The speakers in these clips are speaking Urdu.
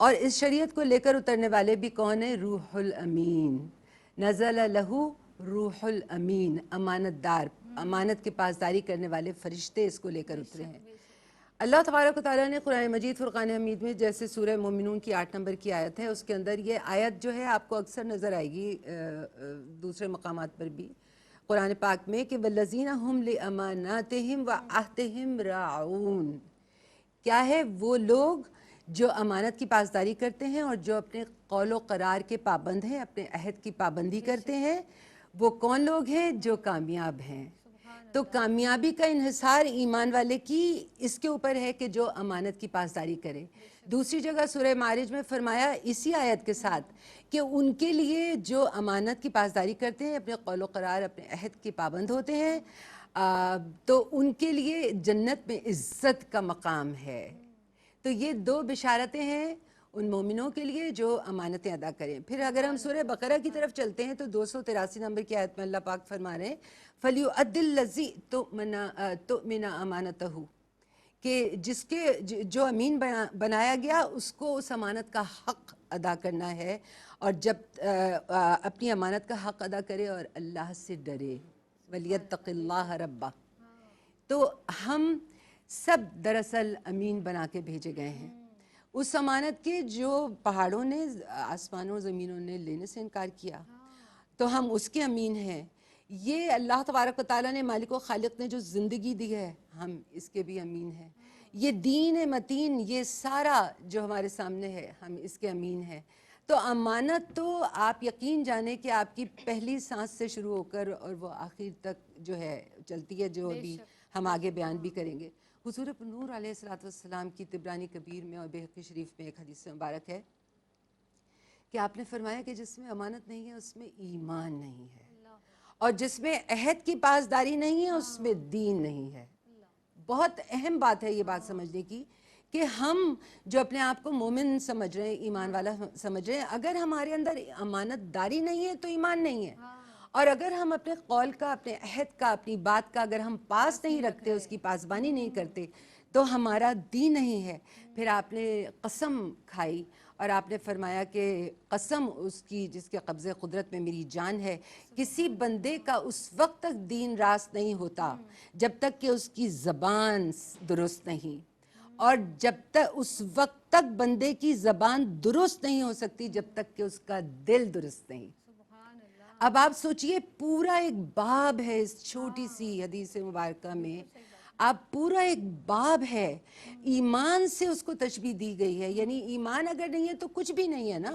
اور اس شریعت کو لے کر اترنے والے بھی کون ہیں؟ روح الامین، نزل لہو روح الامین، امانت دار، امانت کی پاسداری کرنے والے فرشتے اس کو لے کر اترے ہیں۔ اللہ تبارک و تعالیٰ نے قرآن مجید فرقان حمید میں جیسے سورہ مومنون کی 8 نمبر کی آیت ہے، اس کے اندر یہ آیت جو ہے آپ کو اکثر نظر آئے گی دوسرے مقامات پر بھی قرآن پاک میں، کہ وَالَّذِينَ هُمْ لِأَمَانَاتِهِمْ وَعَهْدِهِمْ رَاعُونَ، کیا ہے؟ وہ لوگ جو امانت کی پاسداری کرتے ہیں اور جو اپنے قول و قرار کے پابند ہیں، اپنے عہد کی پابندی کرتے ہیں، وہ کون لوگ ہیں؟ جو کامیاب ہیں۔ تو کامیابی کا انحصار ایمان والے کی اس کے اوپر ہے کہ جو امانت کی پاسداری کرے۔ دوسری جگہ سورہ معارج میں فرمایا اسی آیت کے ساتھ کہ ان کے لیے جو امانت کی پاسداری کرتے ہیں، اپنے قول و قرار، اپنے عہد کے پابند ہوتے ہیں، تو ان کے لیے جنت میں عزت کا مقام ہے۔ تو یہ دو بشارتیں ہیں ان مومنوں کے لیے جو امانتیں ادا کریں۔ پھر اگر ہم سورہ بقرہ کی طرف چلتے ہیں تو 283 نمبر کی آیت میں اللہ پاک فرما رہے ہیں فَلْيُؤَدِّ الَّذِي تُؤْمِنَ أَمَانَتَهُ، کہ جس کے جو امین بنایا گیا اس کو اس امانت کا حق ادا کرنا ہے، اور جب اپنی امانت کا حق ادا کرے اور اللہ سے ڈرے، وَلْيَتَّقِ اللَّهَ رَبَّهُ۔ تو ہم سب دراصل امین بنا کے بھیجے گئے ہیں، اس امانت کے جو پہاڑوں نے، آسمانوں زمینوں نے لینے سے انکار کیا، تو ہم اس کے امین ہیں۔ یہ اللہ تبارک و تعالیٰ نے، مالک و خالق نے جو زندگی دی ہے، ہم اس کے بھی امین ہیں۔ یہ دین متین، یہ سارا جو ہمارے سامنے ہے، ہم اس کے امین ہیں۔ تو امانت تو آپ یقین جانیں کہ آپ کی پہلی سانس سے شروع ہو کر اور وہ آخر تک جو ہے چلتی ہے، جو ابھی ہم آگے بیان بھی کریں گے۔ حضور نور علیہ السلام کی طبرانی کبیر میں اور بہقی شریف میں ایک حدیث مبارک ہے کہ آپ نے فرمایا کہ جس میں امانت نہیں ہے اس میں ایمان نہیں ہے، اور جس میں عہد کی پاسداری نہیں ہے اس میں دین نہیں ہے۔ بہت اہم بات ہے یہ بات سمجھنے کی کہ ہم جو اپنے آپ کو مومن سمجھ رہے ہیں، ایمان والا سمجھ رہے ہیں، اگر ہمارے اندر امانت داری نہیں ہے تو ایمان نہیں ہے، اور اگر ہم اپنے قول کا، اپنے عہد کا، اپنی بات کا اگر ہم پاس نہیں رکھتے، اس کی پاسبانی نہیں کرتے، تو ہمارا دین نہیں ہے۔ پھر آپ نے قسم کھائی اور آپ نے فرمایا کہ قسم اس کی جس کے قبضے قدرت میں میری جان ہے، کسی بندے کا اس وقت تک دین راست نہیں ہوتا جب تک کہ اس کی زبان درست نہیں، اور جب تک اس وقت تک بندے کی زبان درست نہیں ہو سکتی جب تک کہ اس کا دل درست نہیں۔ اب آپ سوچئے پورا ایک باب ہے اس چھوٹی سی حدیث مبارکہ میں، آپ پورا ایک باب ہے، ایمان سے اس کو تشبیہ دی گئی ہے، یعنی ایمان اگر نہیں ہے تو کچھ بھی نہیں ہے نا۔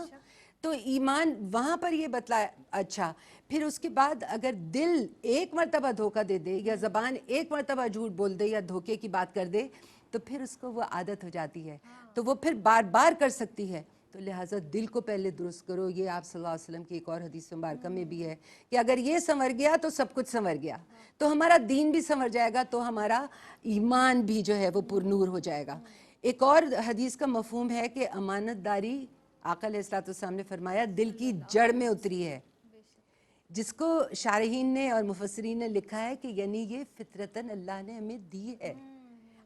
تو ایمان وہاں پر یہ بتلایا۔ اچھا، پھر اس کے بعد اگر دل ایک مرتبہ دھوکہ دے دے، یا زبان ایک مرتبہ جھوٹ بول دے یا دھوکے کی بات کر دے، تو پھر اس کو وہ عادت ہو جاتی ہے، تو وہ پھر بار بار کر سکتی ہے۔ تو لہٰذا دل کو پہلے درست کرو۔ یہ آپ صلی اللہ علیہ وسلم کی ایک اور حدیث مبارکہ میں بھی ہے کہ اگر یہ سنور گیا تو سب کچھ سنور گیا، تو ہمارا دین بھی سنور جائے گا، تو ہمارا ایمان بھی جو ہے وہ پر نور ہو جائے گا۔ ایک اور حدیث کا مفہوم ہے کہ امانت داری، آقا علیہ السلام نے فرمایا، دل کی جڑ میں اتری ہے، جس کو شارحین نے اور مفسرین نے لکھا ہے کہ یعنی یہ فطرتاً اللہ نے ہمیں دی ہے۔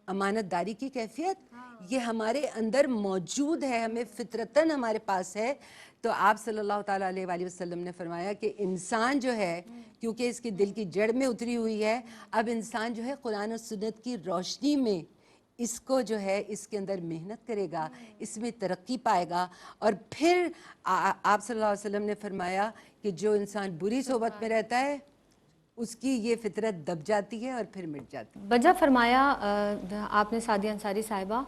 امانت داری کی کیفیت یہ ہمارے اندر موجود ہے، ہمیں فطرتاً ہمارے پاس ہے۔ تو آپ صلی اللہ تعالیٰ علیہ وآلہ وسلم نے فرمایا کہ انسان جو ہے، کیونکہ اس کی دل کی جڑ میں اتری ہوئی ہے، اب انسان جو ہے قرآن و سنت کی روشنی میں اس کو جو ہے اس کے اندر محنت کرے گا، اس میں ترقی پائے گا، اور پھر آپ صلی اللہ علیہ وسلم نے فرمایا کہ جو انسان بری صحبت میں رہتا ہے اس کی یہ فطرت دب جاتی ہے اور پھر مٹ جاتی ہے۔ بجا فرمایا آپ نے سعدیہ انصاری صاحبہ،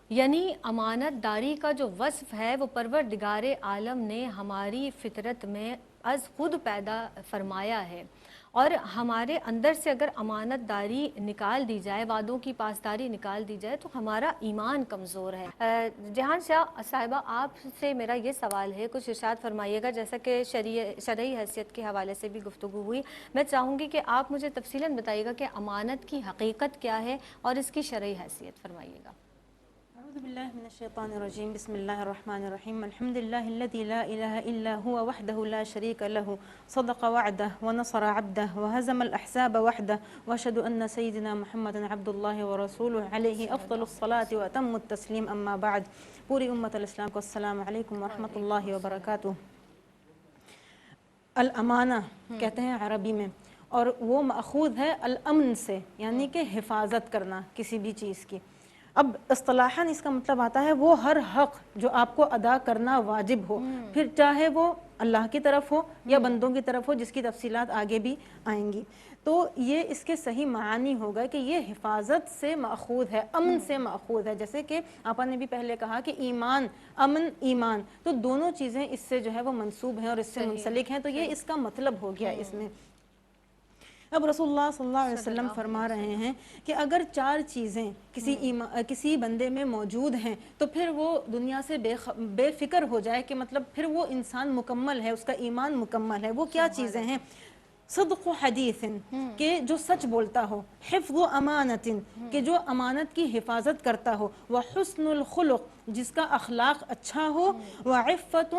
یعنی امانت داری کا جو وصف ہے وہ پروردگار عالم نے ہماری فطرت میں از خود پیدا فرمایا ہے، اور ہمارے اندر سے اگر امانت داری نکال دی جائے، وعدوں کی پاسداری نکال دی جائے، تو ہمارا ایمان کمزور ہے۔ جہان شاہ صاحبہ، آپ سے میرا یہ سوال ہے، کچھ ارشاد فرمائیے گا، جیسا کہ شرعی حیثیت کے حوالے سے بھی گفتگو ہوئی، میں چاہوں گی کہ آپ مجھے تفصیلاً بتائیے گا کہ امانت کی حقیقت کیا ہے اور اس کی شرعی حیثیت فرمائیے گا۔ أعوذ بالله من الشيطان الرجيم بسم الله الرحمن الرحيم الحمد لله الذي لا إله إلا هو وحده لا شريك له صدق وعده ونصر عبده وهزم الأحزاب وحده وأشهد أن سيدنا محمد عبد الله ورسوله عليه أفضل الصلاة وأتم التسليم أما بعد پوری امت الاسلام کو السلام علیکم ورحمۃ اللہ وبرکاتہ۔ الامانہ کہتے ہیں عربی میں، اور وہ ماخوذ ہے الامن سے، یعنی کہ حفاظت کرنا کسی بھی چیز کی۔ اب اصطلاحاً اس کا مطلب آتا ہے وہ ہر حق جو آپ کو ادا کرنا واجب ہو، پھر چاہے وہ اللہ کی طرف ہو یا بندوں کی طرف ہو، جس کی تفصیلات آگے بھی آئیں گی۔ تو یہ اس کے صحیح معانی ہوگا کہ یہ حفاظت سے ماخوذ ہے، امن سے ماخوذ ہے۔ جیسے کہ آپا نے بھی پہلے کہا کہ ایمان، امن، ایمان، تو دونوں چیزیں اس سے جو ہے وہ منسوب ہیں اور اس سے منسلک ہیں، تو یہ اس کا مطلب ہو گیا اس میں۔ اب رسول اللہ صلی اللہ علیہ وسلم فرما رہے ہیں کہ اگر چار چیزیں کسی بندے میں موجود ہیں تو پھر وہ دنیا سے بے فکر ہو جائے، کہ مطلب پھر وہ انسان مکمل ہے، اس کا ایمان مکمل ہے۔ وہ کیا چیزیں ہیں؟ صدق حدیث، کہ جو سچ بولتا ہو، حفظ امانت، کہ جو امانت کی حفاظت کرتا ہو، وحسن الخلق، جس کا اخلاق اچھا ہو، وعفت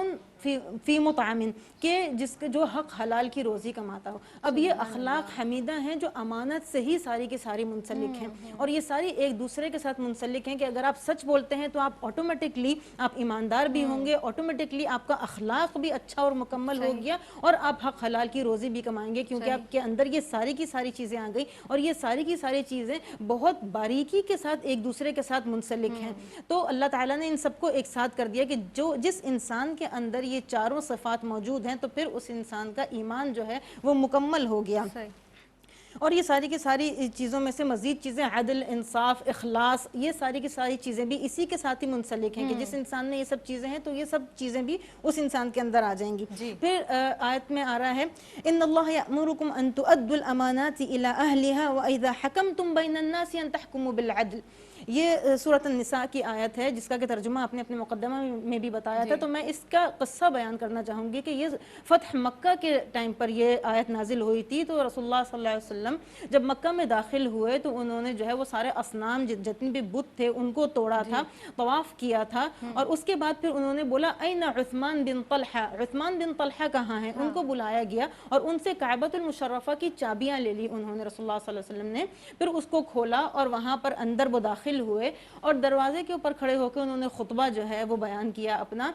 فی مطعم، کہ جس کے جو حق حلال کی روزی کماتا ہو۔ اب یہ اخلاق حمیدہ ہیں جو امانت سے ہی ساری کی ساری منسلک ہیں، اور یہ ساری ایک دوسرے کے ساتھ منسلک ہیں، کہ اگر آپ سچ بولتے ہیں تو آپ آٹومیٹکلی آپ ایماندار بھی ہوں گے، آٹومیٹکلی آپ کا اخلاق بھی اچھا اور مکمل ہو گیا، اور آپ حق حلال کی روزی بھی کمائیں گے، کیونکہ آپ کے اندر یہ ساری کی ساری چیزیں آ گئی، اور یہ ساری کی ساری چیزیں بہت باریکی کے ساتھ ایک دوسرے کے ساتھ منسلک ہیں۔ تو اللہ تعالیٰ نے ان سب کو ایک ساتھ کر دیا کہ جس انسان کے اندر یہ چاروں صفات موجود ہیں تو پھر اس انسان کا ایمان جو ہے وہ مکمل ہو گیا۔ اور یہ ساری کی ساری چیزوں میں سے مزید چیزیں، عدل، انصاف، اخلاص، یہ ساری کی ساری چیزیں بھی اسی کے ساتھ ہی منسلک ہیں، کہ جس انسان میں یہ سب چیزیں ہیں تو یہ سب چیزیں بھی اس انسان کے اندر آ جائیں گی۔ پھر آیت میں آ رہا ہے ان اللہ یأمرکم ان تؤدوا الامانات الی اہلها واذا حکمتم بین الناس ان تحکموا بالعدل۔ یہ سورۃ النساء کی آیت ہے، جس کا کہ ترجمہ آپ نے اپنے مقدمہ میں بھی بتایا تھا، تو میں اس کا قصہ بیان کرنا چاہوں گی کہ یہ فتح مکہ کے ٹائم پر یہ آیت نازل ہوئی تھی۔ تو رسول اللہ صلی اللہ علیہ وسلم جب مکہ میں داخل ہوئے تو انہوں نے جو ہے وہ سارے اصنام جتنے بھی بت تھے ان کو توڑا تھا، طواف کیا تھا، اور اس کے بعد پھر انہوں نے بولا این عثمان بن طلحہ، عثمان بن طلحہ کہاں ہیں؟ ان کو بلایا گیا اور ان سے کعبۃ المشرفہ کی چابیاں لے لی انہوں نے، رسول اللہ صلی اللہ علیہ وسلم نے۔ پھر اس کو کھولا اور وہاں پر اندر وہ داخل ہوئے، اور دروازے کے اوپر کھڑے ہو کے انہوں نے خطبہ جو ہے وہ بیان کیا اپنا،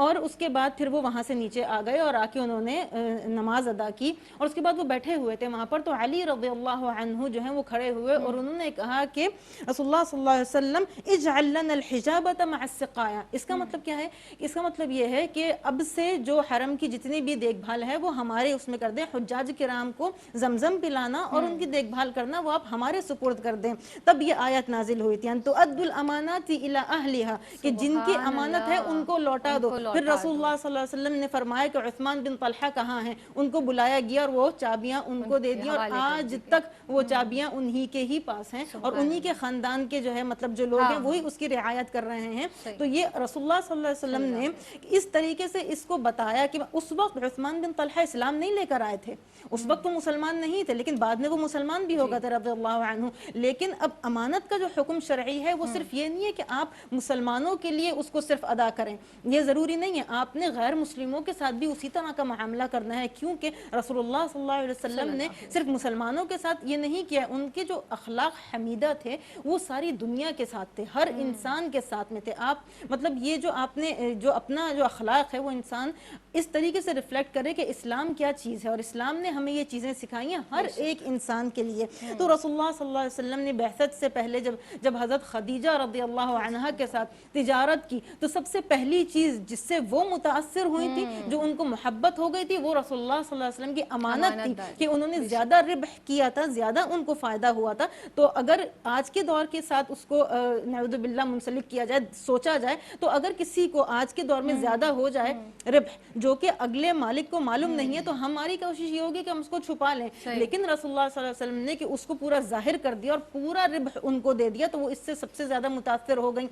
اور اس کے بعد پھر وہ وہاں سے نیچے آ گئے اور آ کے انہوں نے نماز ادا کی، اور اس کے بعد وہ بیٹھے ہوئے تھے وہاں پر۔ تو علی رضی اللہ عنہ جو ہیں وہ کھڑے ہوئے اور انہوں نے کہا کہ رسول اللہ صلی اللہ علیہ وسلم اجعل لنا الحجابۃ مع السقایا۔ اس کا مطلب کیا ہے؟ اس کا مطلب یہ ہے کہ اب سے جو حرم کی جتنی بھی دیکھ بھال ہے وہ ہمارے اس میں کر دیں، حجاج کرام کو زمزم پلانا اور ان کی دیکھ بھال کرنا وہ آپ ہمارے سپرد کر دیں۔ تب یہ آیت نازل ہوئی تھی ان تؤدوا الامانات الی اہلھا، کہ جن کی امانت ہے ان کو لوٹا دو۔ پھر رسول اللہ صلی اللہ علیہ وسلم نے فرمایا کہ عثمان بن طلحہ کہاں ہیں؟ ان کو بلایا گیا اور وہ چابیاں ان کو دے دی، اور آج تک وہ چابیاں انہی کے ہی پاس ہیں، اور انہی کے خاندان کے جو ہے مطلب جو لوگ ہیں وہی اس کی رعایت کر رہے ہیں۔ تو یہ رسول اللہ صلی اللہ علیہ وسلم نے اس طریقے سے اس کو بتایا کہ اس وقت عثمان بن طلحہ اسلام نہیں لے کر آئے تھے، اس وقت وہ مسلمان نہیں تھے، لیکن بعد میں وہ مسلمان بھی ہو گئے تھے رضی اللہ عنہ۔ لیکن اب امانت کا جو حکم شرعی ہے وہ صرف یہ نہیں ہے کہ آپ مسلمانوں کے لیے اس کو صرف ادا کریں، یہ ضروری نہیں ہے، آپ نے غیر مسلموں کے ساتھ بھی اسی طرح کا معاملہ کرنا ہے، کیونکہ رسول اللہ صلی اللہ علیہ وسلم نے صرف مسلمانوں کے ساتھ یہ نہیں کیا، ان کے جو اخلاق حمیدہ تھے وہ ساری دنیا کے ساتھ تھے، ہر انسان کے ساتھ میں تھے۔ آپ مطلب یہ جو آپ نے جو اپنا جو اخلاق ہے وہ انسان اس طریقے سے ریفلیکٹ کرے کہ اسلام کیا چیز ہے، اور اسلام نے ہمیں یہ چیزیں سکھائی ہیں ہر ایک انسان کے لیے۔ تو رسول اللہ صلی اللہ علیہ وسلم نے بعثت سے پہلے جب حضرت خدیجہ رضی اللہ عنہا کے ساتھ تجارت کی تو سب سے پہلی چیز جس سے وہ متاثر ہوئی تھی، جو ان کو محبت ہو گئی تھی، وہ رسول اللہ صلی اللہ علیہ وسلم کی امانت تھی، کہ انہوں نے زیادہ ربح کیا تھا، زیادہ ان کو فائدہ ہوا تھا۔ تو اگر آج کے دور کے ساتھ اس کو نعوذ باللہ منسلک کیا جائے، سوچا جائے، تو اگر کسی کو آج کے دور میں زیادہ ہو جائے ربح جو کہ اگلے مالک کو معلوم نہیں ہے، تو ہماری کوشش یہ ہوگی کہ ہم اس کو چھپا لیں، لیکن رسول اللہ صلی اللہ علیہ وسلم نے کہ اس کو پورا ظاہر کر دیا اور پورا ربح ان کو دے دیا، تو وہ اس سے سب سے زیادہ متاثر ہو گئیں۔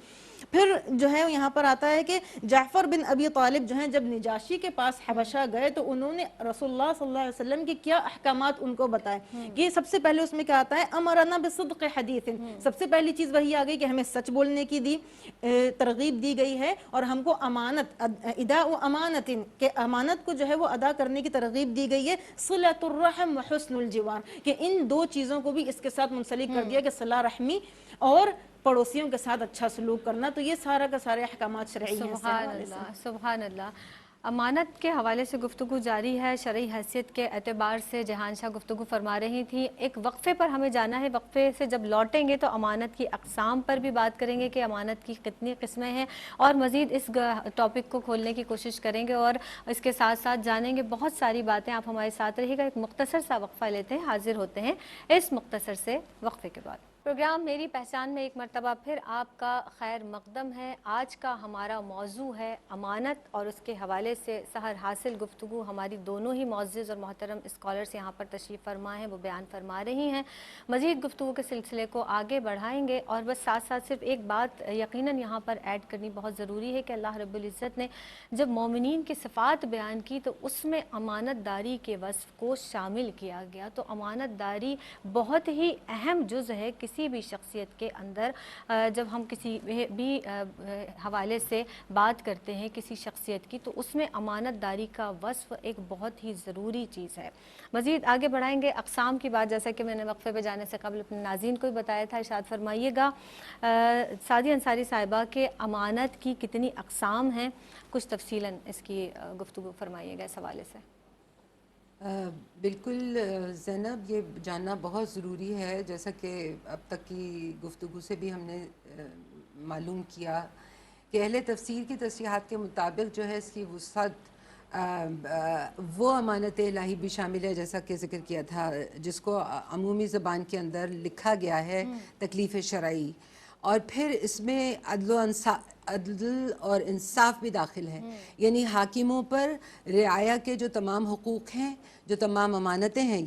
پھر جو ہے یہاں پر آتا ہے کہ جعفر بن بن ابی طالب جو ہیں جب نجاشی کے پاس حبشہ گئے تو انہوں نے رسول اللہ صلی اللہ علیہ وسلم کے کیا احکامات ان کو بتائے کہ سب سے پہلے اس میں کیا آتا ہے امرنا بصدق حدیث، سب سے پہلی چیز وہی آ گئی کہ ہمیں سچ بولنے کی ترغیب دی گئی ہے، اور ہم کو امانت اداء امانت کہ امانت کو جو ہے وہ ادا کرنے کی ترغیب دی گئی ہے، صلۃ الرحم و حسن الجوار کہ ان دو چیزوں کو بھی اس کے ساتھ منسلک کر دیا کہ صلہ رحمی اور پڑوسیوں کے ساتھ اچھا سلوک کرنا. تو یہ سارا کا سارے احکامات شرعی ہیں. سبحان اللہ سبحان اللہ. امانت کے حوالے سے گفتگو جاری ہے. شرعی حیثیت کے اعتبار سے جہان شاہ گفتگو فرما رہی تھیں. ایک وقفے پر ہمیں جانا ہے. وقفے سے جب لوٹیں گے تو امانت کی اقسام پر بھی بات کریں گے کہ امانت کی کتنی قسمیں ہیں، اور مزید اس ٹاپک کو کھولنے کی کوشش کریں گے اور اس کے ساتھ ساتھ جانیں گے بہت ساری باتیں. آپ ہمارے ساتھ رہیے گا. ایک مختصر سا وقفہ لیتے ہیں، حاضر ہوتے ہیں اس مختصر سے وقفے کے بعد. پروگرام میری پہچان میں ایک مرتبہ پھر آپ کا خیر مقدم ہے. آج کا ہمارا موضوع ہے امانت، اور اس کے حوالے سے سحر حاصل گفتگو ہماری دونوں ہی معزز اور محترم اسکالرس یہاں پر تشریف فرما ہیں، وہ بیان فرما رہی ہیں. مزید گفتگو کے سلسلے کو آگے بڑھائیں گے، اور بس ساتھ ساتھ صرف ایک بات یقیناً یہاں پر ایڈ کرنی بہت ضروری ہے کہ اللہ رب العزت نے جب مومنین کی صفات بیان کی تو اس میں امانت داری کے وصف کو شامل کیا گیا. تو امانت داری بہت ہی اہم جز ہے کسی بھی شخصیت کے اندر. جب ہم کسی بھی حوالے سے بات کرتے ہیں کسی شخصیت کی تو اس میں امانت داری کا وصف ایک بہت ہی ضروری چیز ہے. مزید آگے بڑھائیں گے اقسام کی بات، جیسا کہ میں نے وقفے پہ جانے سے قبل اپنے ناظرین کو بھی بتایا تھا. ارشاد فرمائیے گا سعدیہ انصاری صاحبہ کہ امانت کی کتنی اقسام ہیں، کچھ تفصیلاً اس کی گفتگو فرمائیے گا اس حوالے سے. بالکل زینب، یہ جاننا بہت ضروری ہے. جیسا کہ اب تک کی گفتگو سے بھی ہم نے معلوم کیا کہ اہل تفسیر کی تصریحات کے مطابق جو ہے اس کی وسعت وہ امانت الہی بھی شامل ہے، جیسا کہ ذکر کیا تھا، جس کو عمومی زبان کے اندر لکھا گیا ہے تکلیف شرعی، اور پھر اس میں عدل اور انصاف بھی داخل ہے. یعنی حاکموں پر رعایا کے جو تمام حقوق ہیں، جو تمام امانتیں ہیں،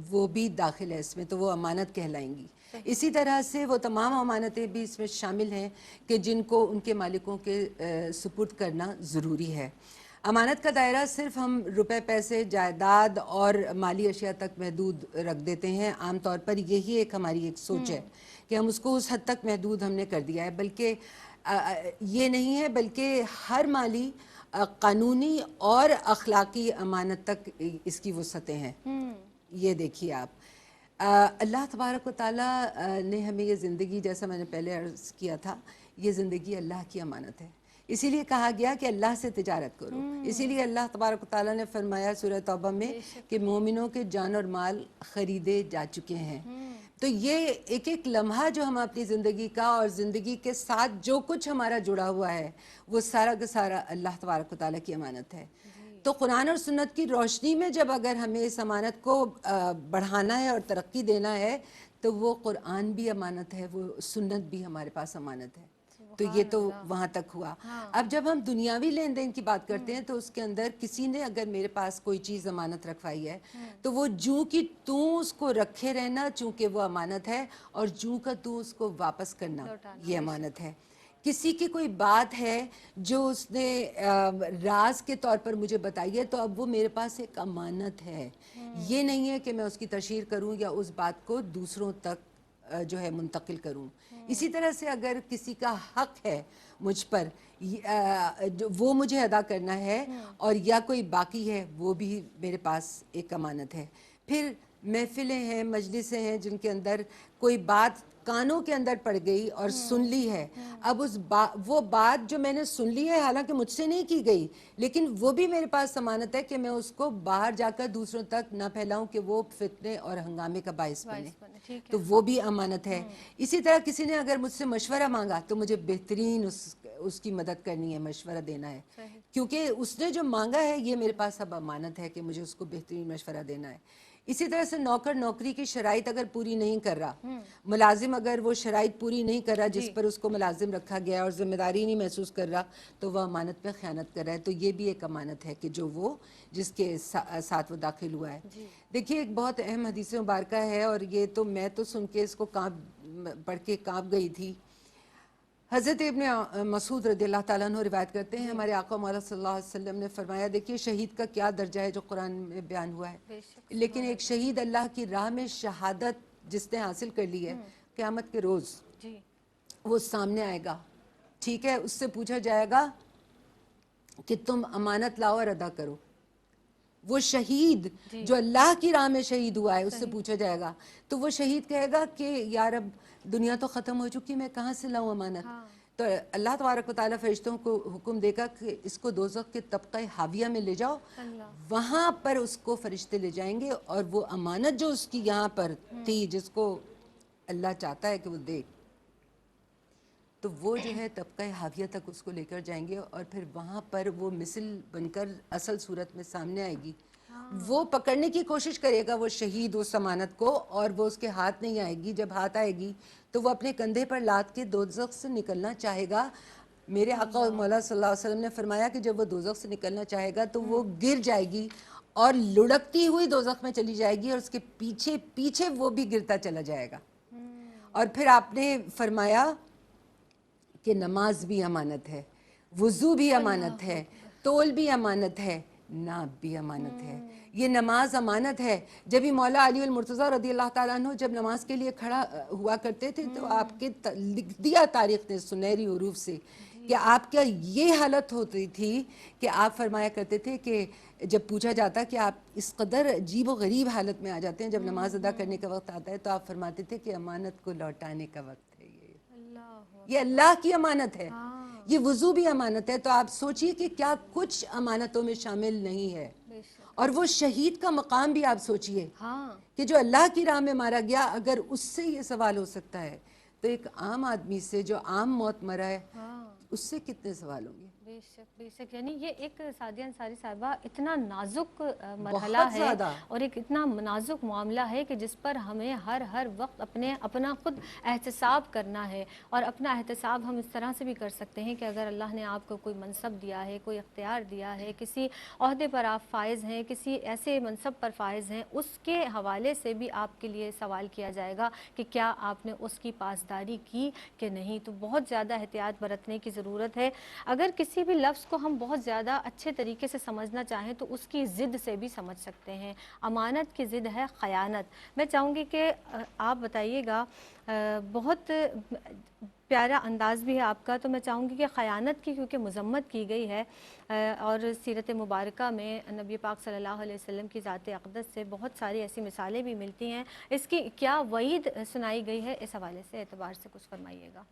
وہ بھی داخل ہے اس میں، تو وہ امانت کہلائیں گی. اسی طرح سے وہ تمام امانتیں بھی اس میں شامل ہیں کہ جن کو ان کے مالکوں کے سپرد کرنا ضروری ہے. امانت کا دائرہ صرف ہم روپے پیسے جائیداد اور مالی اشیاء تک محدود رکھ دیتے ہیں. عام طور پر یہی ہماری ایک سوچ ہے کہ ہم اس کو اس حد تک محدود ہم نے کر دیا ہے، بلکہ یہ نہیں ہے، بلکہ ہر مالی قانونی اور اخلاقی امانت تک اس کی وسعتیں ہیں. یہ دیکھیے آپ، اللہ تبارک و تعالیٰ نے ہمیں یہ زندگی، جیسا میں نے پہلے عرض کیا تھا، یہ زندگی اللہ کی امانت ہے. اسی لیے کہا گیا کہ اللہ سے تجارت کرو. اسی لیے اللہ تبارک و تعالیٰ نے فرمایا سورہ توبہ میں کہ مومنوں کے جان اور مال خریدے جا چکے ہیں. تو یہ ایک ایک لمحہ جو ہم اپنی زندگی کا اور زندگی کے ساتھ جو کچھ ہمارا جڑا ہوا ہے وہ سارا کا سارا اللہ تبارک و تعالیٰ کی امانت ہے. تو قرآن اور سنت کی روشنی میں جب اگر ہمیں اس امانت کو بڑھانا ہے اور ترقی دینا ہے تو وہ قرآن بھی امانت ہے، وہ سنت بھی ہمارے پاس امانت ہے. تو یہ تو وہاں تک ہوا. اب جب ہم دنیاوی لین دین کی بات کرتے ہیں تو اس کے اندر کسی نے اگر میرے پاس کوئی چیز امانت رکھوائی ہے تو وہ جوں کی توں اس کو رکھے رہنا، چونکہ وہ امانت ہے، اور جوں کا توں اس کو واپس کرنا یہ امانت ہے. کسی کی کوئی بات ہے جو اس نے راز کے طور پر مجھے بتائی ہے تو اب وہ میرے پاس ایک امانت ہے. یہ نہیں ہے کہ میں اس کی تشہیر کروں یا اس بات کو دوسروں تک جو ہے منتقل کروں. اسی طرح سے اگر کسی کا حق ہے مجھ پر، وہ مجھے ادا کرنا ہے، اور یا کوئی باقی ہے، وہ بھی میرے پاس ایک امانت ہے. پھر محفلیں ہیں، مجلسیں ہیں جن کے اندر کوئی بات کانوں کے اندر پڑ گئی اور سن لی ہے. اب وہ بات جو میں نے سن لی ہے حالانکہ مجھ سے نہیں کی گئی، لیکن وہ بھی میرے پاس امانت ہے کہ میں اس کو باہر جا کر دوسروں تک نہ پھیلاؤں کہ وہ فتنے اور ہنگامے کا باعث بنے. تو وہ بھی امانت ہے. اسی طرح کسی نے اگر مجھ سے مشورہ مانگا تو مجھے بہترین اس کی مدد کرنی ہے، مشورہ دینا ہے، کیونکہ اس نے جو مانگا ہے یہ میرے پاس اب امانت ہے کہ مجھے اس کو بہترین مشورہ دینا ہے. اسی طرح سے نوکر نوکری کی شرائط اگر پوری نہیں کر رہا، ملازم اگر وہ شرائط پوری نہیں کر رہا جس پر اس کو ملازم رکھا گیا اور ذمہ داری نہیں محسوس کر رہا تو وہ امانت پہ خیانت کر رہا ہے. تو یہ بھی ایک امانت ہے کہ جو وہ جس کے ساتھ وہ داخل ہوا ہے. دیکھیے ایک بہت اہم حدیث مبارکہ ہے، اور یہ تو میں تو سن کے اس کو پڑھ کے کانپ گئی تھی. حضرت ابن مسعود رضی اللہ تعالیٰ عنہ روایت کرتے ہیں ہمارے آقا مولا صلی اللہ علیہ وسلم نے فرمایا دیکھیے شہید کا کیا درجہ ہے جو قرآن میں بیان ہوا ہے، لیکن ایک شہید اللہ کی راہ میں شہادت جس نے حاصل کر لی ہے قیامت کے روز جی وہ سامنے آئے گا، ٹھیک ہے، اس سے پوچھا جائے گا کہ تم امانت لاؤ اور ادا کرو۔ وہ شہید جو اللہ کی راہ میں شہید ہوا ہے اس سے پوچھا جائے گا، تو وہ شہید کہے گا کہ یا رب دنیا تو ختم ہو چکی، میں کہاں سے لاؤں امانت؟ تو اللہ تبارک و تعالیٰ فرشتوں کو حکم دے گا کہ اس کو دوزخ کے طبقہ حاویہ میں لے جاؤ، وہاں پر اس کو فرشتے لے جائیں گے اور وہ امانت جو اس کی یہاں پر تھی جس کو اللہ چاہتا ہے کہ وہ دے، تو وہ جو ہے طبقہ حاویہ تک اس کو لے کر جائیں گے اور پھر وہاں پر وہ مثل بن کر اصل صورت میں سامنے آئے گی۔ وہ پکڑنے کی کوشش کرے گا وہ شہید اس امانت کو، اور وہ اس کے ہاتھ نہیں آئے گی۔ جب ہاتھ آئے گی تو وہ اپنے کندھے پر لاد کے دوزخ سے نکلنا چاہے گا۔ میرے آقا مولا صلی اللہ علیہ وسلم نے فرمایا کہ جب وہ دوزخ سے نکلنا چاہے گا تو وہ گر جائے گی اور لڑکتی ہوئی دوزخ میں چلی جائے گی، اور اس کے پیچھے پیچھے وہ بھی گرتا چلا جائے گا۔ اور پھر آپ نے فرمایا کہ نماز بھی امانت ہے، وضو بھی امانت ہے، تول بھی امانت ہے، ناب بھی امانت ہے۔ یہ نماز امانت ہے۔ جب ہی مولا علی المرتضیٰ رضی اللہ تعالیٰ عنہ جب نماز کے لیے کھڑا ہوا کرتے تھے تو آپ کے لکھ دیا تاریخ نے سنہری حروف سے کہ آپ کا یہ حالت ہوتی تھی کہ آپ فرمایا کرتے تھے کہ جب پوچھا جاتا کہ آپ اس قدر عجیب و غریب حالت میں آ جاتے ہیں جب نماز ادا کرنے کا وقت آتا ہے، تو آپ فرماتے تھے کہ امانت کو لوٹانے کا وقت ہے، یہ اللہ کی امانت ہے، یہ وضو بھی امانت ہے۔ تو آپ سوچئے کہ کیا کچھ امانتوں میں شامل نہیں ہے، اور وہ شہید کا مقام بھی آپ سوچئے کہ جو اللہ کی راہ میں مارا گیا، اگر اس سے یہ سوال ہو سکتا ہے تو ایک عام آدمی سے جو عام موت مرا ہے اس سے کتنے سوال ہوں گے؟ بے شک بے شک، یعنی یہ ایک سعدیہ انصاری صاحبہ اتنا نازک مرحلہ بہت ہے زیادہ، اور ایک اتنا نازک معاملہ ہے کہ جس پر ہمیں ہر وقت اپنا خود احتساب کرنا ہے، اور اپنا احتساب ہم اس طرح سے بھی کر سکتے ہیں کہ اگر اللہ نے آپ کو کوئی منصب دیا ہے، کوئی اختیار دیا ہے، کسی عہدے پر آپ فائز ہیں، کسی ایسے منصب پر فائز ہیں، اس کے حوالے سے بھی آپ کے لیے سوال کیا جائے گا کہ کیا آپ نے اس کی پاسداری کی کہ نہیں۔ تو بہت زیادہ احتیاط برتنے کی ضرورت ہے۔ اگر کسی بھی لفظ کو ہم بہت زیادہ اچھے طریقے سے سمجھنا چاہیں تو اس کی ضد سے بھی سمجھ سکتے ہیں۔ امانت کی ضد ہے خیانت۔ میں چاہوں گی کہ آپ بتائیے گا، بہت پیارا انداز بھی ہے آپ کا، تو میں چاہوں گی کہ خیانت کی کیونکہ مذمت کی گئی ہے، اور سیرت مبارکہ میں نبی پاک صلی اللہ علیہ وسلم کی ذات اقدس سے بہت ساری ایسی مثالیں بھی ملتی ہیں، اس کی کیا وعید سنائی گئی ہے، اس حوالے سے اعتبار سے کچھ فرمائیے گا۔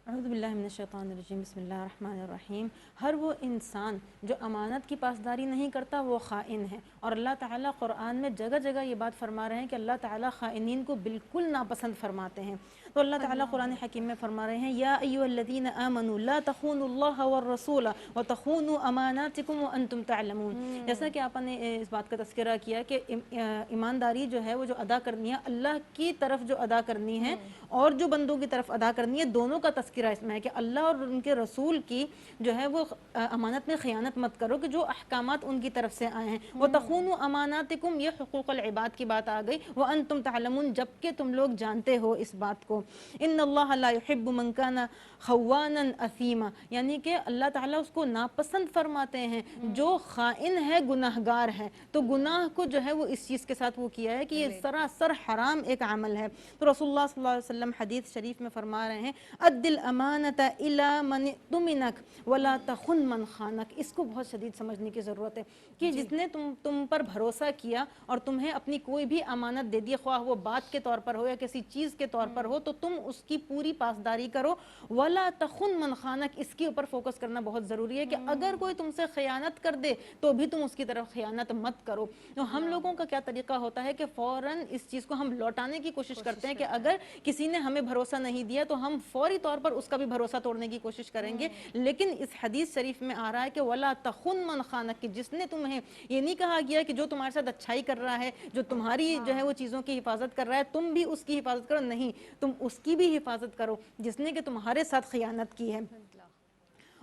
اعوذ باللہ من الشیطان الرجیم، بسم اللہ الرحمن الرحیم۔ ہر وہ انسان جو امانت کی پاسداری نہیں کرتا وہ خائن ہے، اور اللہ تعالیٰ قرآن میں جگہ جگہ یہ بات فرما رہے ہیں کہ اللہ تعالیٰ خائنین کو بالکل ناپسند فرماتے ہیں۔ تو اللہ تعالیٰ قرآن حکیم میں فرما رہے ہیں یا ایھا الذین آمنوا لا تخونوا اللہ والرسول وتخونوا اماناتکم وانتم تعلمون۔ جیسا کہ آپ نے اس بات کا تذکرہ کیا کہ ایمانداری جو ہے وہ جو ادا کرنی ہے اللہ کی طرف جو ادا کرنی ہے اور جو بندوں کی طرف ادا کرنی ہے، دونوں کا تذکرہ اس میں ہے کہ اللہ اور ان کے رسول کی جو ہے وہ امانت میں خیانت مت کرو، کہ جو احکامات ان کی طرف سے آئے ہیں۔ وَتَخُونُوا أَمَانَاتِكُمْ، یہ حقوق العباد کی بات آ گئی، وَأَنْتُمْ تَعْلَمُونَ، جبکہ تم لوگ جانتے ہو اس بات کو۔ إِنَّ اللَّهَ لَا يُحِبُّ مَنْ كَانَ خَوَّانًا أَثِيمًا، یعنی کہ اللہ تعالیٰ اس کو ناپسند فرماتے ہیں جو خائن ہے، گناہگار ہے۔ تو گناہ کو جو ہے وہ اس چیز کے ساتھ وہ کیا ہے کہ یہ سراسر حرام ایک عمل ہے۔ تو رسول اللہ صلی اللہ علیہ وسلم حدیث شریف میں فرما رہے ہیں اَدِّ الْأَمَانَةَ إِلَىٰ مَنِ اؤْتُمِنَكَ وَلَا تَخُنْ مَنْ خَانَكَ۔ اس کو بہت شدید سمجھنے کی ضرورت ہے کہ جس نے تم پر بھروسہ کیا اور تمہیں اپنی کوئی بھی امانت دے دی، خواہ وہ بات کے طور پر ہو یا کسی چیز کے طور پر ہو، تو تم اس کی پوری پاسداری کرو۔ وَلَا تَخُنْ مَنْ خَانَكَ، اس کے اوپر فوکس کرنا بہت ضروری ہے کہ اگر کوئی تم سے خیانت کر دے تو بھی تم اس کی طرف خیانت مت کرو۔ تو ہم لوگوں کا کیا طریقہ ہوتا ہے کہ فوراً اس چیز کو ہم لوٹانے کی کوشش کرتے ہیں کہ اگر کسی نے ہمیں بھروسہ نہیں دیا تو ہم فوری طور پر اس کا بھی بھروسہ توڑنے کی کوشش کریں گے۔ لیکن اس حدیث شریف میں آ رہا ہے کہ وَلَا تَخُنْ مَنْ خَانَكَ، کہ جس نے تمہیں، یہ نہیں کہا گیا کہ جو تمہارے ساتھ اچھائی کر رہا ہے، جو تمہاری جو ہے وہ چیزوں کی حفاظت کر رہا ہے، تم بھی اس کی حفاظت کرو، نہیں، تم اس کی بھی حفاظت کرو جس نے کہ تمہارے ساتھ خیانت کی ہے۔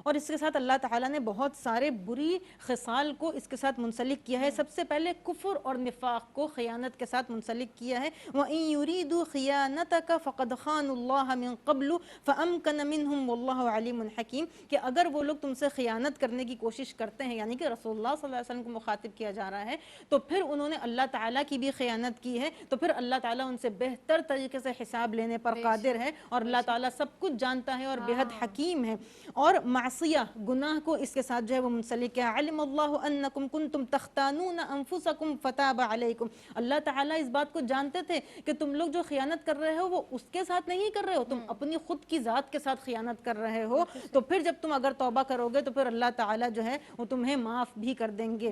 اور اس کے ساتھ اللہ تعالیٰ نے بہت سارے بری خصال کو اس کے ساتھ منسلک کیا ہے. سب سے پہلے کفر اور نفاق کو خیانت کے ساتھ منسلک کیا ہے. وَإِن يُرِيدُوا خِيَانَتَكَ فَقَدْ خَانُوا اللَّهَ مِن قَبْلُ فَأَمْكَنَ مِنْهُمْ وَاللَّهُ عَلِيمٌ حَكِيمٌ کہ اگر وہ لوگ تم سے خیانت کرنے کی کوشش کرتے ہیں, یعنی کہ رسول اللہ صلی اللہ علیہ وسلم کو مخاطب کیا جا رہا ہے, تو پھر انہوں نے اللہ تعالیٰ کی بھی خیانت کی ہے, تو پھر اللہ تعالیٰ ان سے بہتر طریقے سے حساب لینے پر قادر ہے, اور اللہ تعالیٰ سب کچھ جانتا ہے اور بے حد حکیم ہے. اور معصیہ گناہ کو اس کے ساتھ جو ہے وہ منسلک ہے. علم اللہ انکم کنتم تختانون انفسکم فتاب علیکم, اللہ تعالیٰ اس بات کو جانتے تھے کہ تم لوگ جو خیانت کر رہے ہو وہ اس کے ساتھ نہیں کر رہے ہو, تم اپنی خود کی ذات کے ساتھ خیانت کر رہے ہو. تو پھر جب تم اگر توبہ کرو گے تو پھر اللہ تعالیٰ جو ہے وہ تمہیں معاف بھی کر دیں گے.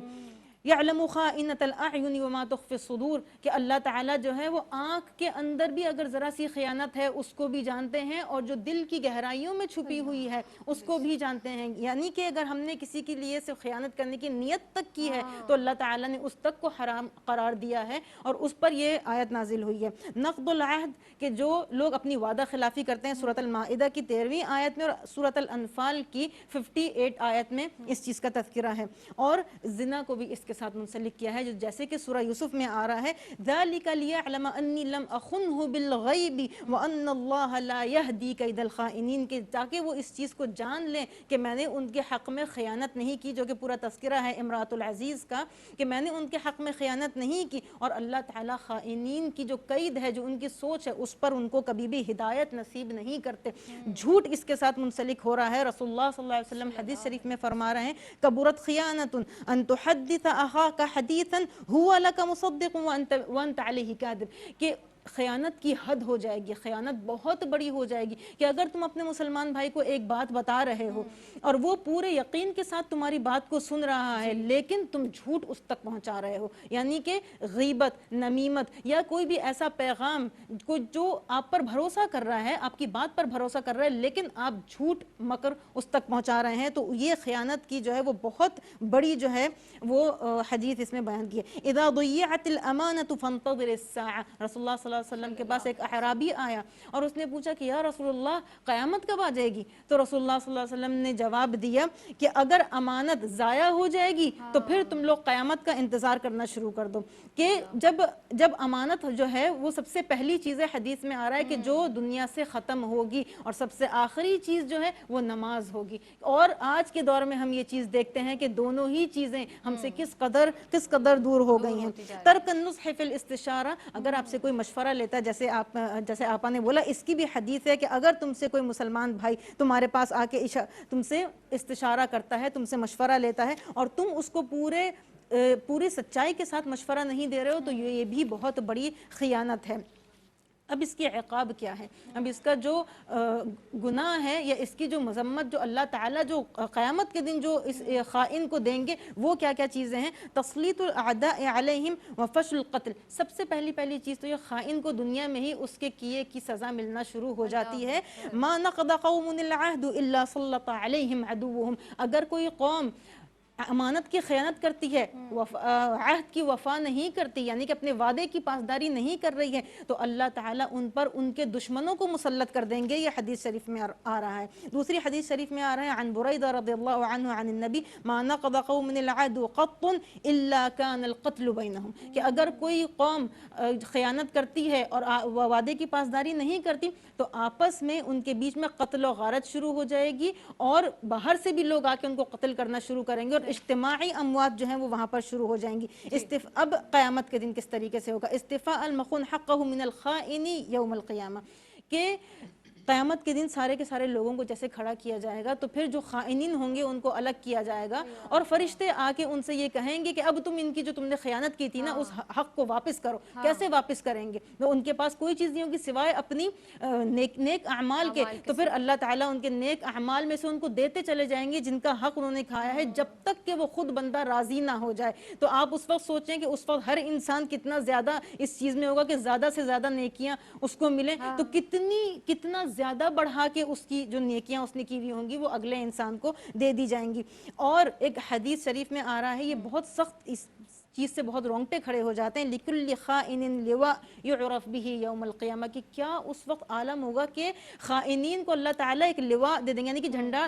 یعلم خائنۃ الاعین وما تخفی الصدور کہ اللہ تعالیٰ جو ہے وہ آنکھ کے اندر بھی اگر ذرا سی خیانت ہے اس کو بھی جانتے ہیں, اور جو دل کی گہرائیوں میں چھپی ہوئی ہے اس کو بھی جانتے ہیں. یعنی کہ اگر ہم نے کسی کے لیے صرف خیانت کرنے کی نیت تک کی ہے تو اللہ تعالیٰ نے اس تک کو حرام قرار دیا ہے, اور اس پر یہ آیت نازل ہوئی ہے. نقض العہد کہ جو لوگ اپنی وعدہ خلافی کرتے ہیں, سورۃ المائدہ کی 13ویں آیت میں اور سورۃ الانفال کی 58 آیت میں اس چیز کا تذکرہ ہے. اور زنا کو بھی اس کے ساتھ منسلک کیا ہے, جو جیسے کہ سورہ یوسف میں آ رہا ہے ذَلِكَ لِيَعْلَمَ أَنِّي لَمْ أَخُنْهُ بِالْغَيْبِ وَأَنَّ اللَّهَ لَا يَهْدِي كَيْدَ الْخَائِنِينَ کہ تاکہ وہ اس چیز کو جان لیں کہ میں نے ان کے حق میں خیانت نہیں کی, جو کہ پورا تذکرہ ہے امرأۃ العزیز کا کہ میں نے ان کے حق میں خیانت نہیں کی, اور اللہ تعالیٰ خائنین کی جو قید ہے, جو ان کی سوچ ہے, اس پر ان کو کبھی بھی ہدایت نصیب نہیں کرتے. جھوٹ اس کے ساتھ منسلک ہو رہا ہے. رسول اللہ صلی اللہ علیہ وسلم حدیث شریف میں فرما رہے ہیں کبرت خیانۃ ان تحدث اخاک حدیثا هو لك مصدق وانت علیہ کاذب کہ خیانت کی حد ہو جائے گی, خیانت بہت بڑی ہو جائے گی کہ اگر تم اپنے مسلمان بھائی کو ایک بات بتا رہے ہو اور وہ پورے یقین کے ساتھ تمہاری بات کو سن رہا ہے, لیکن تم جھوٹ اس تک پہنچا رہے ہو, یعنی کہ غیبت, نمیمت یا کوئی بھی ایسا پیغام جو آپ پر بھروسہ کر رہا ہے, آپ کی بات پر بھروسہ کر رہا ہے, لیکن آپ جھوٹ مکر اس تک پہنچا رہے ہیں, تو یہ خیانت کی جو ہے وہ بہت بڑی جو ہے وہ حدیث اس میں بیان کی ہے. اذا ضیعت الامانۃ فانتظر الساعہ, رسول اللہ صلی اللہ علیہ وسلم کے پاس ایک اعرابی آیا اور اس نے پوچھا کہ یا رسول اللہ قیامت کب آ جائے گی؟ تو رسول اللہ صلی اللہ علیہ وسلم نے جواب دیا کہ اگر امانت ضائع ہو جائے گی تو پھر تم لوگ قیامت کا انتظار کرنا شروع کر دو. کہ جب امانت جو ہے وہ سب سے پہلی چیز ہے, حدیث میں آ رہا ہے کہ جو دنیا سے ختم ہوگی, اور سب سے آخری چیز جو ہے وہ نماز ہوگی. اور آج کے دور میں ہم یہ چیز دیکھتے ہیں کہ دونوں ہی چیزیں ہم سے کس قدر دور ہو گئی ہیں. ترک النصح فی الاستشارہ, اگر آپ سے کوئی مشورہ لیتا ہے, جیسے آپا نے بولا, اس کی بھی حدیث ہے کہ اگر تم سے کوئی مسلمان بھائی تمہارے پاس آ کے تم سے استشارہ کرتا ہے, تم سے مشورہ لیتا ہے, اور تم اس کو پوری سچائی کے ساتھ مشورہ نہیں دے رہے ہو, تو یہ بھی بہت بڑی خیانت ہے. اب اس کی عقاب کیا ہے؟ اب اس کا جو گناہ ہے یا اس کی جو مذمت جو اللہ تعالیٰ جو قیامت کے دن جو اس خائن کو دیں گے وہ کیا کیا چیزیں ہیں؟ تسلیط الاعداء علیہم وفشل القتل. سب سے پہلی چیز تو یہ خائن کو دنیا میں ہی اس کے کیے کی سزا ملنا شروع ہو جاتی ہے. ما نقض قوم العہد الا سلط علیہم عدوہم, اگر کوئی قوم امانت کی خیانت کرتی ہے, عہد کی وفا نہیں کرتی, یعنی کہ اپنے وعدے کی پاسداری نہیں کر رہی ہے, تو اللہ تعالیٰ ان پر ان کے دشمنوں کو مسلط کر دیں گے. یہ حدیث شریف میں آ رہا ہے. دوسری حدیث شریف میں آ رہا ہے عن بریدہ رضی اللہ عنہ عن النبی ما نقض قوم العہد قط الا كان القتل بینہم, کہ اگر کوئی قوم خیانت کرتی ہے اور وعدے کی پاسداری نہیں کرتی تو آپس میں ان کے بیچ میں قتل و غارت شروع ہو جائے گی, اور باہر سے بھی لوگ آ کے ان کو قتل کرنا شروع کریں گے, اور اجتماعی اموات جو ہیں وہ وہاں پر شروع ہو جائیں گی. اب قیامت کے دن کس طریقے سے ہوگا؟ استفاء المخون حقہ من الخائن یوم القیامہ, کہ قیامت کے دن سارے کے سارے لوگوں کو جیسے کھڑا کیا جائے گا, تو پھر جو خائنین ہوں گے ان کو الگ کیا جائے گا, اور فرشتے آ کے ان سے یہ کہیں گے کہ اب تم ان کی جو تم نے خیانت کی تھی نا اس حق کو واپس کرو. کیسے واپس کریں گے؟ تو ان کے پاس کوئی چیز نہیں ہوگی سوائے اپنی نیک اعمال کے, تو پھر اللہ تعالیٰ ان کے نیک اعمال میں سے ان کو دیتے چلے جائیں گے جن کا حق انہوں نے کھایا ہے, جب تک کہ وہ خود بندہ راضی نہ ہو جائے. تو آپ اس وقت سوچیں کہ اس وقت ہر انسان کتنا زیادہ اس چیز میں ہوگا کہ زیادہ سے زیادہ نیکیاں اس کو ملیں, تو کتنا زیادہ بڑھا کے اس کی جو نیکیاں اس نے کی ہوئی ہوں گی وہ اگلے انسان کو دے دی جائیں گی. اور ایک حدیث شریف میں آ رہا ہے, یہ بہت سخت, اس چیز سے بہت رونگٹے کھڑے ہو جاتے ہیں, لِكُلِّ خَائِنٍ لِوَا يُعْرَفْ بِهِ يَوْمَ الْقِيَامَةِ, کہ کیا اس وقت عالم ہوگا کہ خائنین کو اللہ تعالیٰ ایک لواء دے دیں گے, یعنی کہ جھنڈا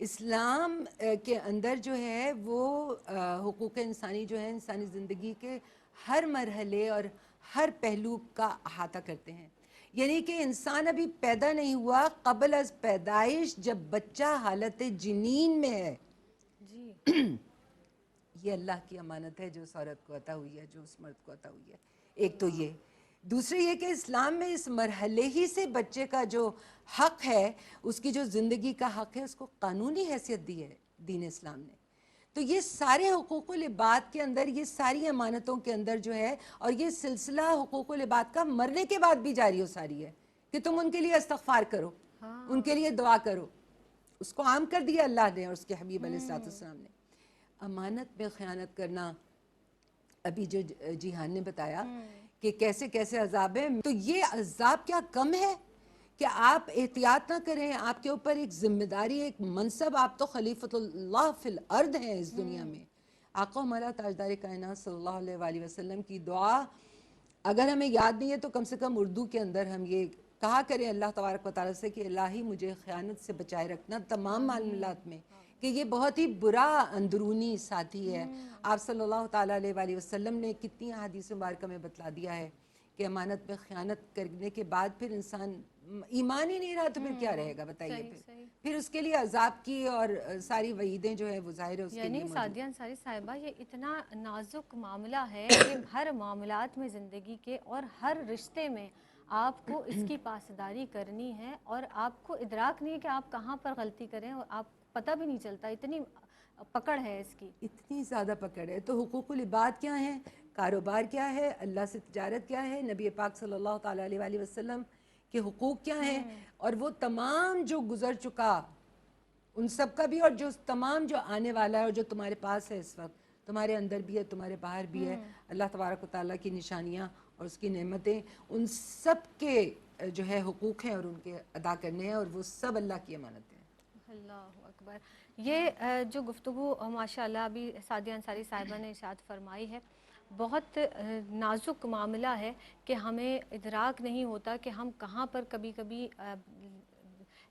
اسلام کے اندر جو ہے وہ حقوق انسانی جو ہے انسانی زندگی کے ہر مرحلے اور ہر پہلو کا احاطہ کرتے ہیں. یعنی کہ انسان ابھی پیدا نہیں ہوا، قبل از پیدائش جب بچہ حالت جنین میں ہے، جی یہ اللہ کی امانت ہے جو اس عورت کو عطا ہوئی ہے، جو اس مرد کو عطا ہوئی ہے. ایک تو یہ، دوسرے یہ کہ اسلام میں اس مرحلے ہی سے بچے کا جو حق ہے، اس کی جو زندگی کا حق ہے، اس کو قانونی حیثیت دی ہے دین اسلام نے. تو یہ سارے حقوق العباد کے اندر، یہ ساری امانتوں کے اندر جو ہے، اور یہ سلسلہ حقوق العباد کا مرنے کے بعد بھی جاری و ساری ہے کہ تم ان کے لیے استغفار کرو، ان کے لیے دعا کرو. اس کو عام کر دیا اللہ نے اور اس کے حبیب علیہ الصلوۃ والسلام نے. امانت میں خیانت کرنا، ابھی جو جیحان نے بتایا کہ کیسے کیسے عذاب ہے، تو یہ عذاب کیا کم ہے کہ آپ احتیاط نہ کریں. آپ کے اوپر ایک ذمہ داری، ایک منصب، آپ تو خلیفۃ اللہ فی الارض ہیں اس دنیا میں. آقا ہمارا تاجدار کائنات صلی اللہ علیہ وآلہ وسلم کی دعا اگر ہمیں یاد نہیں ہے تو کم سے کم اردو کے اندر ہم یہ کہا کریں اللہ تبارک و تعالیٰ سے کہ الہی مجھے خیانت سے بچائے رکھنا تمام معاملات میں، کہ یہ بہت ہی برا اندرونی ساتھی ہے. آپ صلی اللہ تعالیٰ علیہ وآلہ وسلم نے کتنی احادیث مبارکہ میں بتلا دیا ہے کہ امانت میں خیانت کرنے کے بعد پھر انسان ایمان ہی نہیں رہا تو پھر کیا رہے گا بتائیے. پھر اس کے لیے عذاب کی اور ساری وعیدیں جو ہے وہ ظاہر ہے اس کے لیے یعنی موجود. سعدیہ انصاری صاحبہ، یہ اتنا نازک معاملہ ہے کہ ہر معاملات میں زندگی کے اور ہر رشتے میں آپ کو اس کی پاسداری کرنی ہے، اور آپ کو ادراک نہیں ہے کہ آپ کہاں پر غلطی کریں، اور آپ پتہ بھی نہیں چلتا، اتنی پکڑ ہے اس کی. اتنی زیادہ پکڑ ہے. تو حقوق العباد کیا ہیں، کاروبار کیا ہے، اللہ سے تجارت کیا ہے، نبی پاک صلی اللہ تعالیٰ علیہ وآلہ وسلم کے حقوق کیا ہیں، اور وہ تمام جو گزر چکا ان سب کا بھی، اور جو تمام جو آنے والا ہے، اور جو تمہارے پاس ہے اس وقت، تمہارے اندر بھی ہے، تمہارے باہر بھی ہے، اللہ تبارک و تعالیٰ کی نشانیاں اور اس کی نعمتیں، ان سب کے جو ہے حقوق ہیں اور ان کے ادا کرنے ہیں، اور وہ سب اللہ کی امانت ہیں. اللہ اکبر. یہ جو گفتگو ماشاءاللہ ابھی سعدیہ انصاری صاحبہ نے ارشاد فرمائی ہے، بہت نازک معاملہ ہے کہ ہمیں ادراک نہیں ہوتا کہ ہم کہاں پر کبھی کبھی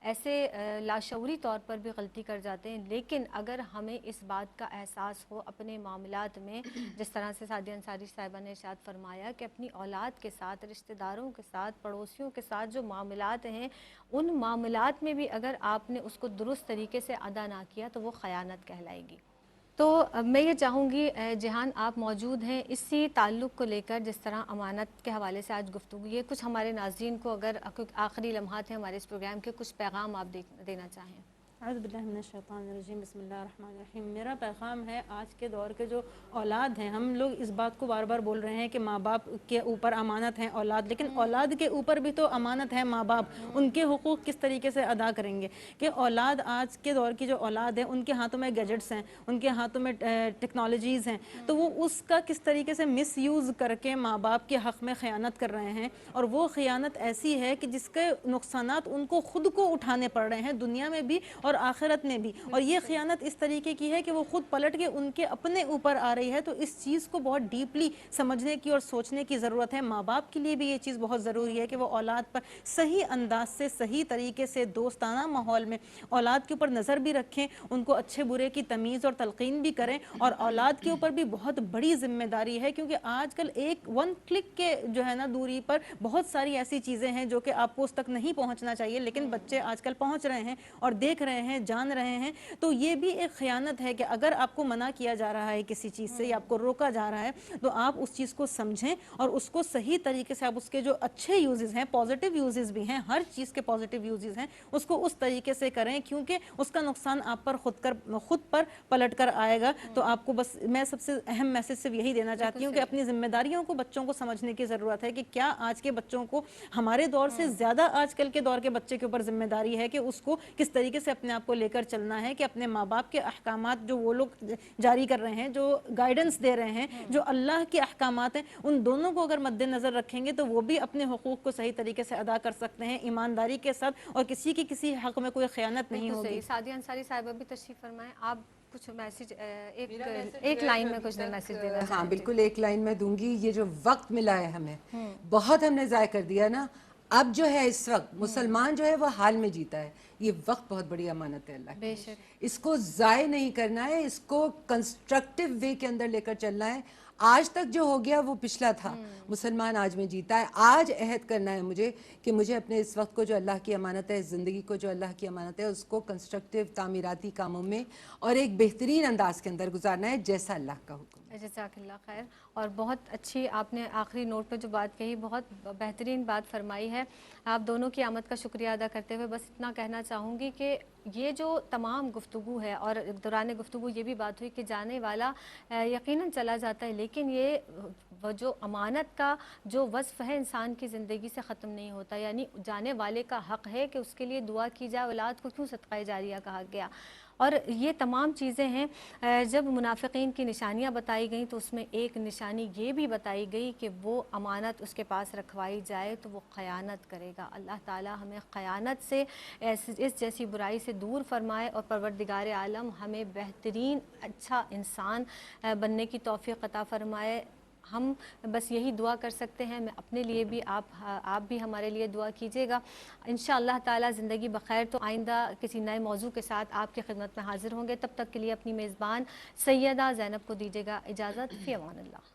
ایسے لاشعوری طور پر بھی غلطی کر جاتے ہیں. لیکن اگر ہمیں اس بات کا احساس ہو اپنے معاملات میں، جس طرح سے سعدیہ انصاری صاحبہ نے ارشاد فرمایا کہ اپنی اولاد کے ساتھ، رشتہ داروں کے ساتھ، پڑوسیوں کے ساتھ جو معاملات ہیں، ان معاملات میں بھی اگر آپ نے اس کو درست طریقے سے ادا نہ کیا تو وہ خیانت کہلائے گی. تو میں یہ چاہوں گی جہان آپ موجود ہیں اسی تعلق کو لے کر، جس طرح امانت کے حوالے سے آج گفتگو، یہ کچھ ہمارے ناظرین کو اگر آخری لمحات ہیں ہمارے اس پروگرام کے، کچھ پیغام آپ دینا چاہیں. اعوذ باللہ من الشیطان الرجیم، بسم اللہ الرحمن الرحیم. میرا پیغام ہے آج کے دور کے جو اولاد ہیں، ہم لوگ اس بات کو بار بار بول رہے ہیں کہ ماں باپ کے اوپر امانت ہے اولاد، لیکن اولاد کے اوپر بھی تو امانت ہے ماں باپ. ان کے حقوق کس طریقے سے ادا کریں گے کہ اولاد، آج کے دور کی جو اولاد ہے ان کے ہاتھوں میں گیجٹس ہیں، ان کے ہاتھوں میں ٹیکنالوجیز ہیں، تو وہ اس کا کس طریقے سے مس یوز کر کے ماں باپ کے حق میں خیانت کر رہے ہیں. اور وہ خیانت ایسی ہے کہ جس کے نقصانات ان کو خود کو اٹھانے پڑ رہے ہیں، دنیا میں بھی اور آخرت میں بھی. اور یہ خیانت اس طریقے کی ہے کہ وہ خود پلٹ کے ان کے اپنے اوپر آ رہی ہے. تو اس چیز کو بہت ڈیپلی سمجھنے کی اور سوچنے کی ضرورت ہے. ماں باپ کے لیے بھی یہ چیز بہت ضروری ہے کہ وہ اولاد پر صحیح انداز سے، صحیح طریقے سے، دوستانہ ماحول میں اولاد کے اوپر نظر بھی رکھیں، ان کو اچھے برے کی تمیز اور تلقین بھی کریں. اور اولاد کے اوپر بھی بہت بڑی ذمہ داری ہے، کیونکہ آج کل ایک ون کلک کے جو ہے نا دوری پر بہت ساری ایسی چیزیں ہیں جو کہ آپ کو اس تک نہیں پہنچنا چاہیے، لیکن بچے آج کل پہنچ رہے ہیں اور دیکھ رہے ہیں، جان رہے ہیں. تو یہ بھی ایک خیانت ہے کہ اگر آپ کو منع کیا جا رہا ہے کسی چیز سے یا آپ کو روکا جا رہا ہے تو آپ اس چیز کو سمجھیں اور اس کو صحیح طریقے سے، آپ اس کے جو اچھے یوزز ہیں، پازیٹیو یوزز بھی ہیں، ہر چیز کے پازیٹیو یوزز ہیں، اس کو اس طریقے سے کریں، کیونکہ اس کا نقصان آپ پر خود پر پلٹ کر آئے گا. تو آپ کو بس میں سب سے اہم میسج صرف یہی دینا چاہتی ہوں کہ اپنی ذمہ داریوں کو بچوں کو سمجھنے کی ضرورت ہے کہ کیا آج کے بچوں کو ہمارے دور سے زیادہ آج کل کے دور کے بچے کے اوپر ذمہ داری ہے کہ اس کو کس طریقے سے اپنے آپ کو لے کر چلنا ہے، کہ اپنے ماں باپ کے احکامات جو وہ لوگ جاری کر رہے ہیں، جو گائیڈنس دے رہے ہیں، جو اللہ کے احکامات ہیں، ان دونوں کو اگر مد نظر رکھیں گے تو وہ بھی اپنے حقوق کو صحیح طریقے سے ادا کر سکتے ہیں، ایمانداری کے ساتھ، اور کسی کی کسی حق میں کوئی خیانت نہیں ہوگی. صحیح. سعدیہ انصاری صاحبہ بھی تشریف فرمائیں. آپ کچھ میسج ایک لائن میں کچھ میسج دینا ہاں بالکل ایک لائن میں دوں گی. یہ جو وقت ملا ہے ہمیں، بہت ہم نے ضائع کر دیا نا. اب جو ہے اس وقت مسلمان جو ہے وہ حال میں جیتا ہے. یہ وقت بہت بڑی امانت ہے اللہ کی. بے شک. اس کو ضائع نہیں کرنا ہے, اس کو کنسٹرکٹیو وے کے اندر لے کر چلنا ہے. آج تک جو ہو گیا وہ پچھلا تھا, مسلمان آج میں جیتا ہے. آج عہد کرنا ہے مجھے کہ مجھے اپنے اس وقت کو جو اللہ کی امانت ہے, زندگی کو جو اللہ کی امانت ہے, اس کو کنسٹرکٹیو تعمیراتی کاموں میں اور ایک بہترین انداز کے اندر گزارنا ہے جیسا اللہ کا حکم. جزاک اللہ خیر. اور بہت اچھی آپ نے آخری نوٹ پہ جو بات کہی, بہت بہترین بات فرمائی ہے. آپ دونوں کی آمد کا شکریہ ادا کرتے ہوئے بس اتنا کہنا چاہوں گی کہ یہ جو تمام گفتگو ہے, اور دوران گفتگو یہ بھی بات ہوئی کہ جانے والا یقیناً چلا جاتا ہے, لیکن یہ وہ جو امانت کا جو وصف ہے انسان کی زندگی سے ختم نہیں ہوتا. یعنی جانے والے کا حق ہے کہ اس کے لیے دعا کی جائے. اولاد کو کیوں صدقہ جاریہ کہا گیا؟ اور یہ تمام چیزیں ہیں. جب منافقین کی نشانیاں بتائی گئیں تو اس میں ایک نشانی یہ بھی بتائی گئی کہ وہ امانت اس کے پاس رکھوائی جائے تو وہ خیانت کرے گا. اللہ تعالی ہمیں خیانت سے اس جیسی برائی سے دور فرمائے, اور پروردگار عالم ہمیں بہترین اچھا انسان بننے کی توفیق عطا فرمائے. ہم بس یہی دعا کر سکتے ہیں, میں اپنے لیے بھی, آپ بھی ہمارے لیے دعا کیجیے گا. انشاءاللہ تعالی زندگی بخیر. تو آئندہ کسی نئے موضوع کے ساتھ آپ کی خدمت میں حاضر ہوں گے. تب تک کے لیے اپنی میزبان سیدہ زینب کو دیجیے گا اجازت. فی امان اللہ.